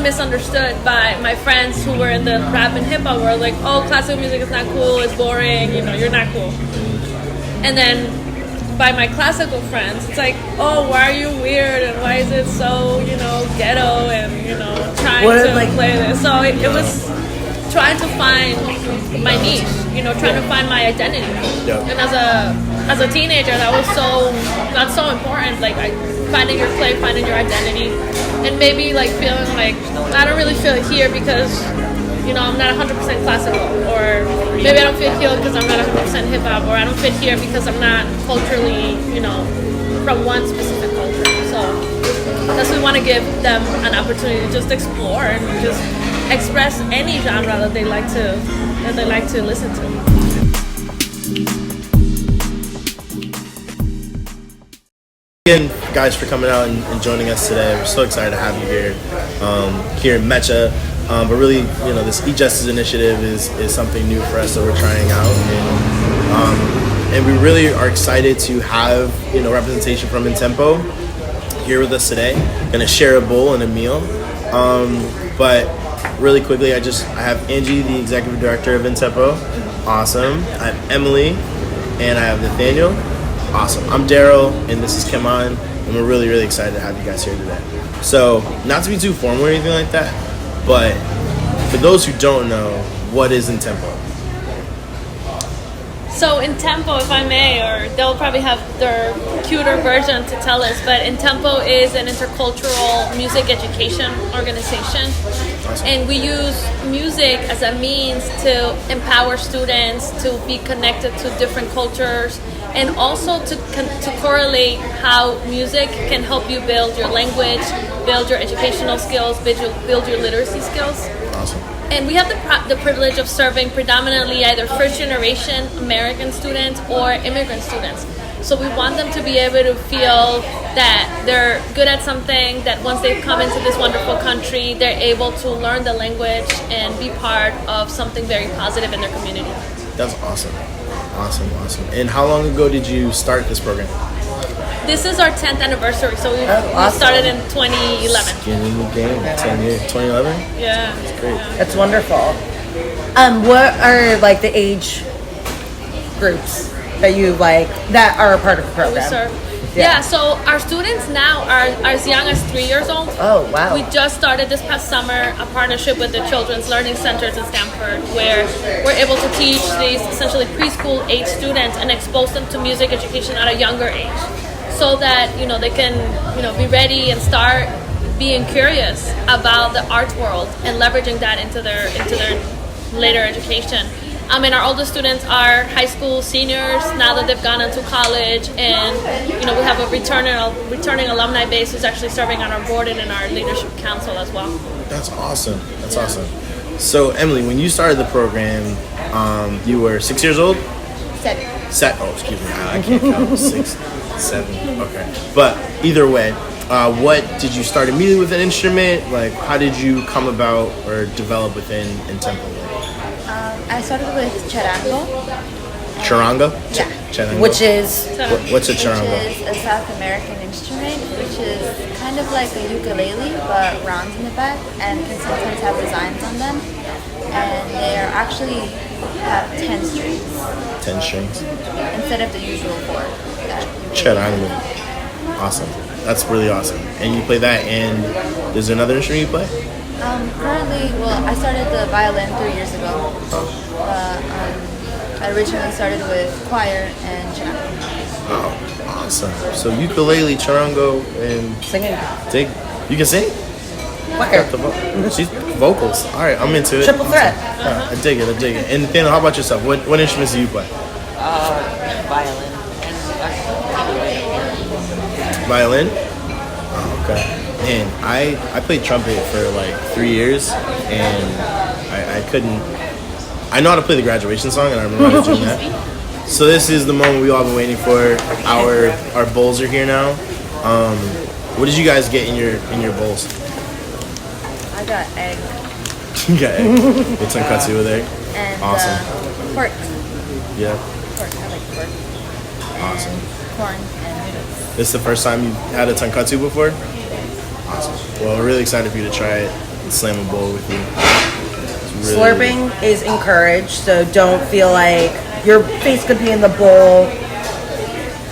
misunderstood by my friends who were in the rap and hip hop world. Like, oh, classical music is not cool, it's boring, you're not cool. And then by my classical friends, it's like, oh, why are you weird and why is it so, ghetto and, trying to play this. So it was trying to find my niche, trying to find my identity. Yep. And as a teenager, that's so important, like finding your play, finding your identity, and maybe like feeling like I don't really feel here because I'm not 100% classical, or maybe I don't feel here because I'm not 100% hip hop, or I don't fit here because I'm not culturally, from one specific culture. So that's why we want to give them an opportunity to just explore and just express any genre that they like to listen to. Again, guys, for coming out and joining us today. We're so excited to have you here in Mecha. But really, this Ejustice initiative is something new for us that we're trying out, and we really are excited to have representation from Intempo here with us today. Gonna share a bowl and a meal, but really quickly, I have Angie, the executive director of Intempo. Awesome. I have Emily, and I have Nathaniel. Awesome. I'm Daryl, and this is Keman, and we're really, really excited to have you guys here today. So, not to be too formal or anything like that, but for those who don't know, what is Intempo? So Intempo, if I may, or they'll probably have their cuter version to tell us, but Intempo is an intercultural music education organization. Awesome. And we use music as a means to empower students to be connected to different cultures, and also to correlate how music can help you build your language, build your educational skills, build your literacy skills. Awesome. And we have the privilege of serving predominantly either first-generation American students or immigrant students. So we want them to be able to feel that they're good at something, that once they come into this wonderful country, they're able to learn the language and be part of something very positive in their community. That's awesome. Awesome. And how long ago did you start this program? This is our 10th anniversary, so we started in 2011. Skin in the game, 10 years, 2011? Yeah. That's great. Yeah. That's wonderful. What are like the age groups that you like that are a part of the program? We serve. Yeah, so our students now are as young as 3 years old. Oh, wow. We just started this past summer a partnership with the Children's Learning Centers in Stamford, where we're able to teach these essentially preschool age students and expose them to music education at a younger age, so that they can be ready and start being curious about the arts world and leveraging that into their later education. And our oldest students are high school seniors now that they've gone into college, and we have a returning alumni base who's actually serving on our board and in our leadership council as well. That's awesome. Awesome. So Emily, when you started the program, you were 6 years old? 7. Oh, excuse me. I can't count. 6, 7. Okay. But either way, what did you start immediately with an instrument? Like, how did you come about or develop within Intempo? I started with charango. Charanga? Yeah. Charango. Which is What's a charango? Which is a South American instrument, which is kind of like a ukulele, but round in the back, and can sometimes have designs on them. And they are actually have 10 strings. 10 strings. Instead of the usual 4. Charango. Awesome. That's really awesome. And you play that, and is there another instrument you play? Currently, I started the violin 3 years ago. I originally started with choir and charango. Oh, awesome. So ukulele, charango, and singing. You can sing? She's vocals. All right, I'm into it. Triple threat. I dig it. And Nathaniel, how about yourself? What instruments do you play? Violin. Violin? Oh, okay. Man, I played trumpet for like 3 years, and I couldn't. I know how to play the graduation song, and I remember how to do that. So this is the moment we all been waiting for. Our bowls are here now. What did you guys get in your bowls? I got egg. You got egg. It's tonkatsu with egg. And Awesome. pork. Yeah. Pork. I like pork. Awesome. And corn and noodles. This is the first time you had a tonkatsu before? Awesome. Well, we're really excited for you to try it. and slam a bowl with you. Slurping is encouraged, so don't feel like your face could be in the bowl.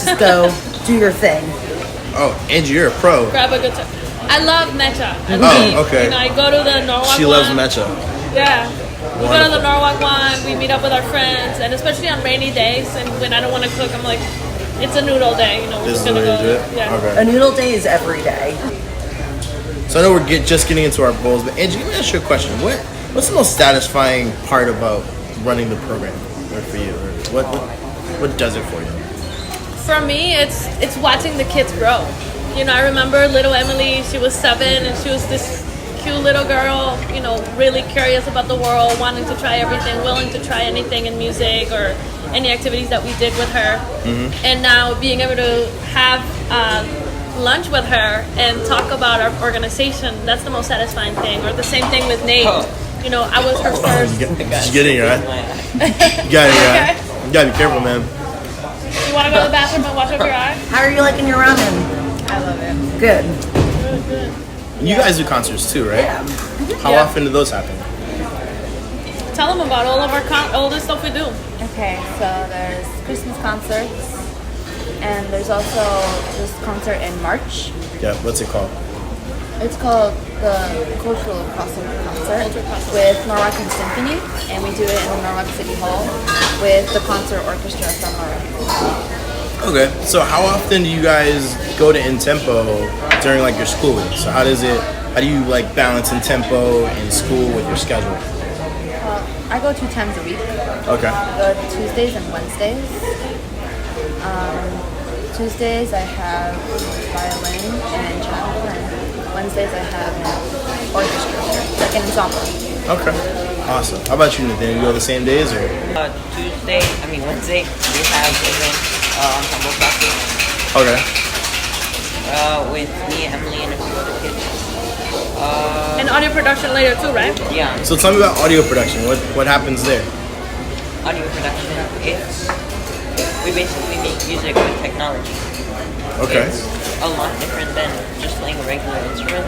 Just go do your thing. Oh, Angie, you're a pro. Grab a good time. I love Mecha. Oh, okay. You know, I go to the Norwalk She loves Mecha. Yeah. We go to Wonderful. the Norwalk one, we meet up with our friends, and especially on rainy days, and when I don't want to cook, I'm like, it's a noodle day, you know, we're This just is the gonna way to do go. it? Yeah. Okay. A noodle day is every day. So I know we're just getting into our bowls, but Angie, let me ask you a question. What's the most satisfying part about running the program, or for you, or what does it for you? For me, it's watching the kids grow. You know, I remember little Emily, she was 7, and she was this cute little girl, you know, really curious about the world, wanting to try everything, willing to try anything in music or any activities that we did with her. And now being able to have lunch with her and talk about our organization, that's the most satisfying thing. Or the same thing with Nate. You know, I was her first. Did you get in your eye? You got it in your eye. You gotta be careful, man. You want to go to the bathroom and wash up your eye? How are you liking your ramen? I love it. Good. You guys do concerts too, right? How Yeah. often do those happen? Tell them about all of all the stuff we do. Okay, so there's Christmas concerts, and there's also this concert in March. Yeah, what's it called? It's called the Cultural Crossover Concert with Norwalk Symphony, and we do it in Norwalk City Hall with the concert orchestra from Norwalk. Okay, so how often do you guys go to Intempo during like your school week? So how do you like balance Intempo and school with your schedule? I go 2 times a week. Okay. I go Tuesdays and Wednesdays. Tuesdays I have violin and cello, and Wednesdays I have an orchestra, like an ensemble. Okay. Awesome. How about you, Nathan? You go the same days or? Wednesday, we have events ensemble classes Okay. with me, Emily, and a few other kids. And audio production later too, right? Yeah, So tell me about audio production. What happens there? audio production. We basically make music with technology. Okay. It's a lot different than just playing a regular instrument.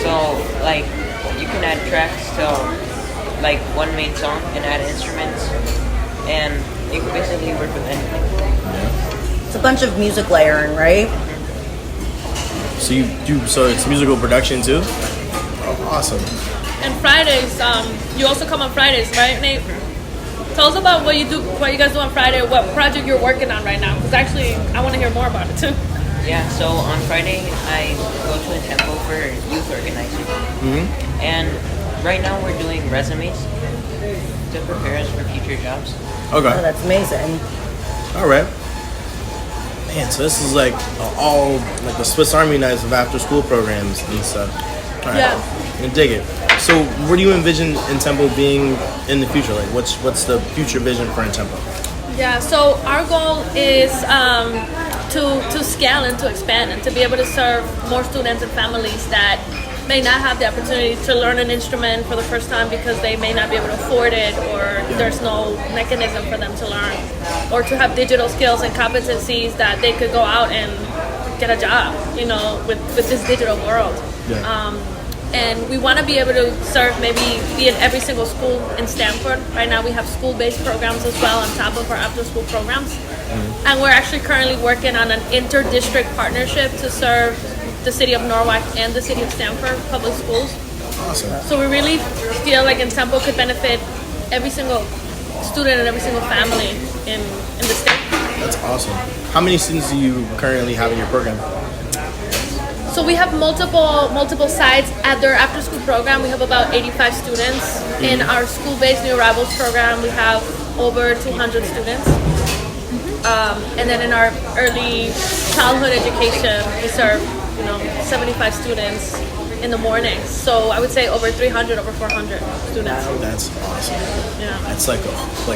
So, like, you can add tracks to, like, one main song and add instruments, and you can basically work with anything. It's a bunch of music layering, right? So it's musical production too? Oh, awesome. And Fridays, you also come on Fridays, right, Nate? Tell us about what you guys do on Friday, what project you're working on right now, because actually I want to hear more about it too. Yeah, so on Friday, I go to Intempo for youth organizing. And right now we're doing resumes to prepare us for future jobs. Oh, Okay. that's amazing. All right. Man, so this is like all like the Swiss Army knives of after school programs and stuff. All right. Yeah. I dig it. So where do you envision Intempo being in the future? Like what's the future vision for Intempo? Yeah, so our goal is to scale and to expand and to be able to serve more students and families that may not have the opportunity to learn an instrument for the first time because they may not be able to afford it, or there's no mechanism for them to learn, or to have digital skills and competencies that they could go out and get a job, you know, with this digital world. Yeah. And we want to be able to serve be in every single school in Stamford. Right now we have school-based programs as well on top of our after-school programs. And we're actually currently working on an inter-district partnership to serve the city of Norwalk and the city of Stamford public schools. Awesome. So we really feel like Intempo could benefit every single student and every single family in the state. That's awesome. How many students do you currently have in your program? So we have multiple sites at their after-school program. We have about 85 students. In our school-based new arrivals program, we have over 200 students. And then in our early childhood education, we serve 75 students in the mornings. So I would say over 300, over 400 students. That's awesome. Yeah. It's like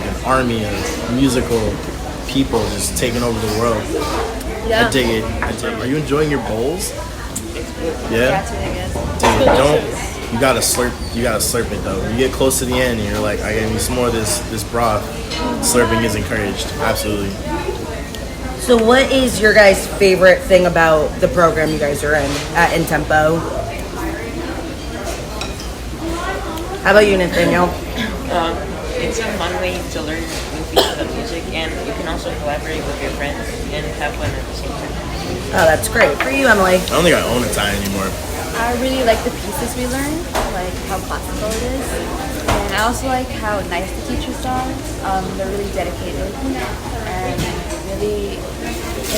an army of musical people just taking over the world. Yeah. I dig it. Are you enjoying your bowls? Yeah. That's really good. Dude, don't. You gotta slurp it though. When you get close to the end and you're like, I gotta need some more of this broth. Slurping is encouraged. Absolutely. So what is your guys' favorite thing about the program you guys are in at Intempo? How about you, Nathaniel? It's a fun way to learn new pieces of music, and you can also collaborate with your friends and have fun at the same time. Oh, that's great. For you, Emily? I don't think I own a tie anymore. I really like the pieces we learn, like how classical it is. And I also like how nice the teachers are. They're really dedicated and really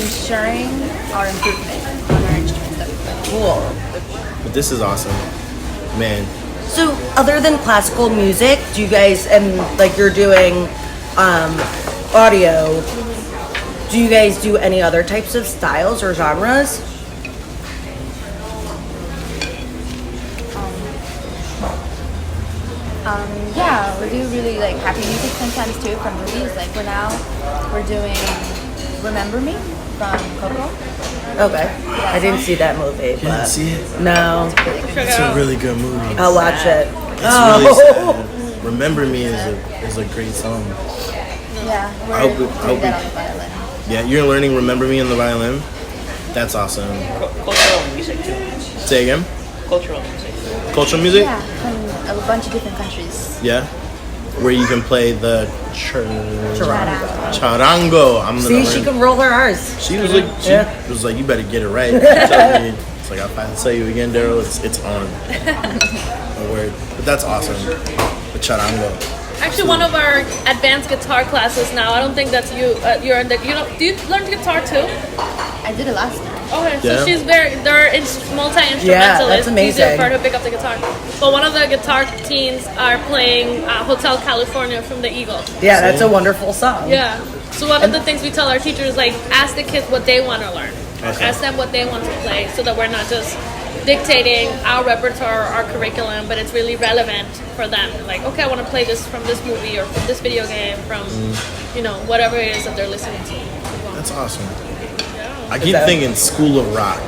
ensuring our improvement on our instruments that we play. Cool. But this is awesome, man. So, other than classical music, do you guys, and like you're doing audio, do you guys do any other types of styles or genres? Yeah, we do really like happy music sometimes too from movies. Like we're doing Remember Me from Coco. Okay. I didn't see that movie. You didn't see it? No. It's a really good movie. I'll watch it. It's really sad. Remember Me is a great song. Yeah, we're I hope doing we- that on the violin. Yeah, you're learning Remember Me on the violin? That's awesome. Cultural music too. Say again? Cultural music. Cultural music? Yeah, from a bunch of different countries. Yeah. Where you can play the charango. I'm gonna See, learn. she can roll her R's. She was like, you better get it right. She told me, it's like, I'll tell you again, Daryl. It's on. A word, but that's awesome. The charango. Actually, one of our advanced guitar classes now. I don't think that's you. You're in the. You know, do you learn guitar too? I did it last time. Okay, so Yeah. they're multi-instrumentalist. Yeah, that's amazing. Easier for her to pick up the guitar. But one of the guitar teens are playing Hotel California from the Eagles. Yeah, that's a wonderful song. Yeah. So one of the things we tell our teachers is like ask the kids what they want to learn. Okay. Ask them what they want to play, so that we're not just dictating our repertoire, our curriculum, but it's really relevant for them. Like, okay, I want to play this from this movie or from this video game, from whatever it is that they're listening to. That's awesome. I keep thinking School of Rock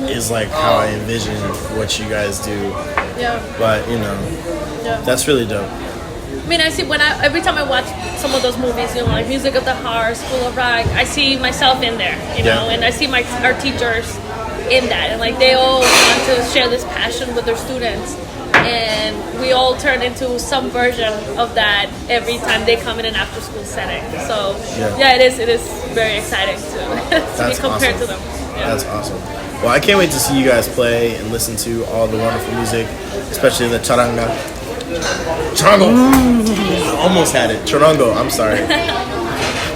is like how I envision what you guys do, Yeah. but that's really dope. I mean, I see every time I watch some of those movies, like Music of the Heart, School of Rock, I see myself in there, and I see our teachers in that, and like they all want to share this passion with their students, and we all turn into some version of that every time they come in an after-school setting. So it is very exciting to be compared to them. Yeah. That's awesome. Well, I can't wait to see you guys play and listen to all the wonderful music, especially the charanga. Charango. I almost had it. Charango. I'm sorry.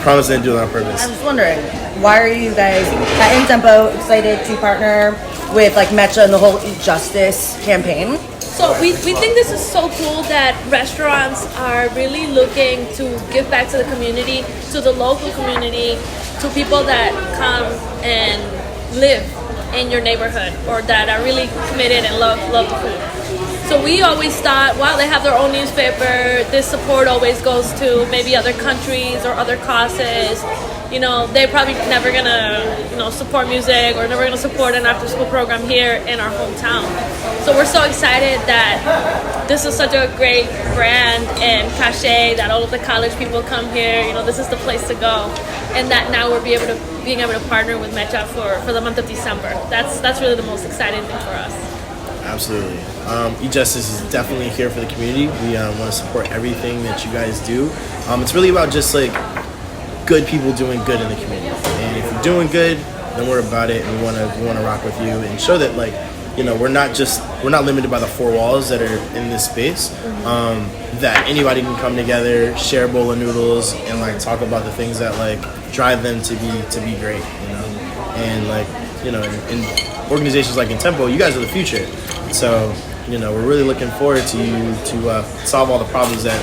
Promise I didn't do it on purpose. I was wondering, why are you guys at Intempo excited to partner with like Mecha and the whole Ejustice campaign? So we think this is so cool that restaurants are really looking to give back to the community, to the local community, to people that come and live in your neighborhood or that are really committed and love the food. So we always thought, wow, they have their own newspaper. This support always goes to maybe other countries or other causes. They're probably never gonna, support music or never gonna support an after-school program here in our hometown. So we're so excited that this is such a great brand and cachet that all of the college people come here. This is the place to go, and that now we're being able to partner with Mecha for the month of December. That's really the most exciting thing for us. Absolutely. Ejustice is definitely here for the community. We want to support everything that you guys do. It's really about just like good people doing good in the community. And if you're doing good, then we're about it, and we want to rock with you and show that we're not limited by the four walls that are in this space. That anybody can come together, share a bowl of noodles, and like talk about the things that like drive them to be great. And like in organizations like Intempo, you guys are the future. So we're really looking forward to you to solve all the problems that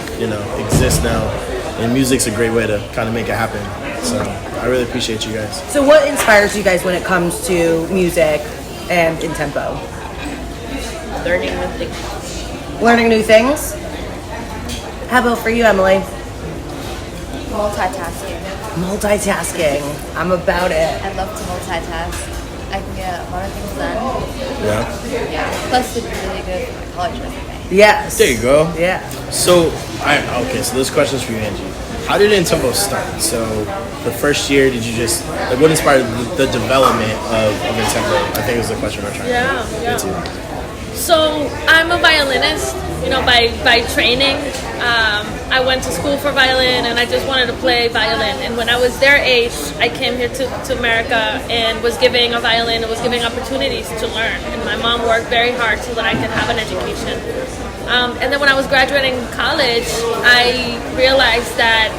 exist now. And music's a great way to kind of make it happen. So I really appreciate you guys. So what inspires you guys when it comes to music and Intempo? Learning new things. Learning new things? How about for you, Emily? Multitasking. I'm about it. I love to multitask. I can get a lot of things done. Yeah. Plus, it's really good for my college resume. Yes. There you go. Yeah. So so this question's for you, Angie. How did Intempo start? So the first year, did you just what inspired the development of Intempo? I think is the question we're trying to get to. So I'm a violinist by training. I went to school for violin, and I just wanted to play violin. And when I was their age, I came here to America and was giving a violin and was giving opportunities to learn. And my mom worked very hard so that I could have an education. And then when I was graduating college, I realized that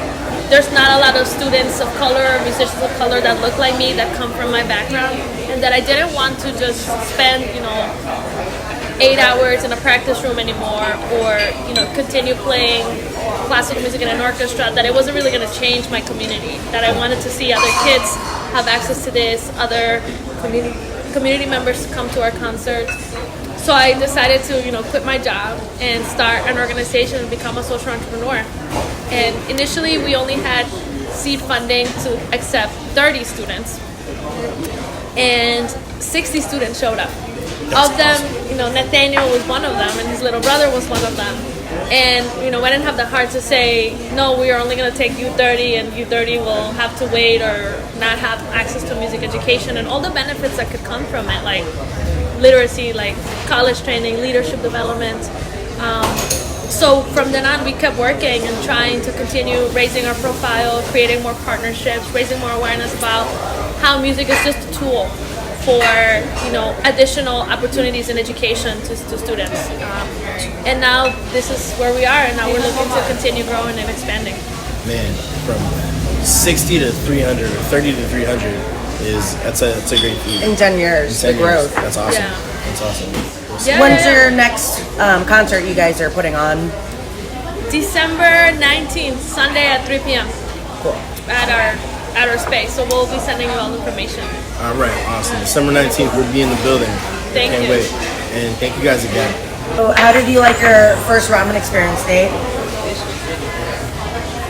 there's not a lot of students of color or musicians of color that look like me that come from my background, and that I didn't want to just spend 8 hours in a practice room anymore, or continue playing classical music in an orchestra. That it wasn't really going to change my community. That I wanted to see other kids have access to this, other community members to come to our concerts. So I decided to quit my job and start an organization and become a social entrepreneur. And initially we only had seed funding to accept 30 students, and 60 students showed up. Of them, Nathaniel was one of them, and his little brother was one of them. And I didn't have the heart to say, no, we are only going to take you 30, and you 30 will have to wait or not have access to music education and all the benefits that could come from it, like literacy, like college training, leadership development. So from then on, we kept working and trying to continue raising our profile, creating more partnerships, raising more awareness about how music is just a tool for additional opportunities in education to students. And now this is where we are, and now we're looking to continue growing and expanding. Man, from 60 to 300 or 30 to 300 that's a great feat. In 10 years, the growth. That's awesome. Yeah. That's awesome. Yeah. When's your next concert you guys are putting on? December 19th, Sunday at 3 p.m. Cool. At our space. So we'll be sending you all the information. All right, awesome. December 19th, we'll be in the building. Thank you. Can't wait. And thank you guys again. So how did you like your first ramen experience, Nate?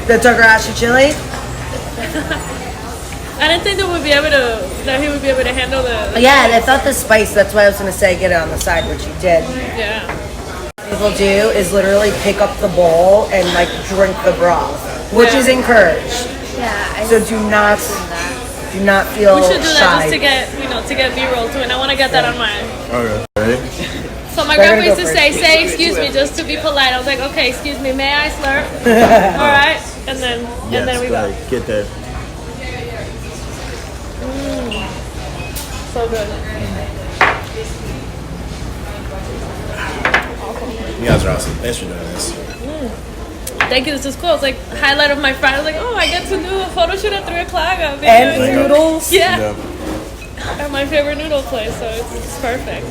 The Togarashi chili? I didn't think that he would be able to handle the Yeah, and I thought the spice, that's why I was going to say get it on the side, which you did. Yeah. What people do is literally pick up the bowl and like drink the broth, which Yeah. is encouraged. Yeah. So do not feel We should do that shy. just to get BRoll too, and I want to get that on mine. Okay, ready? So my They're grandpa gonna used go to first. say excuse me, just to be polite. I was like, okay, excuse me, may I slurp? All right, and then we go. Ahead. Get there. So good. You guys are awesome. Thanks for doing this. Thank you. This is cool. It's like highlight of my Friday. I was like, oh, I get to do a photo shoot at 3 o'clock. And noodles. Yeah. At my favorite noodle place, so it's perfect.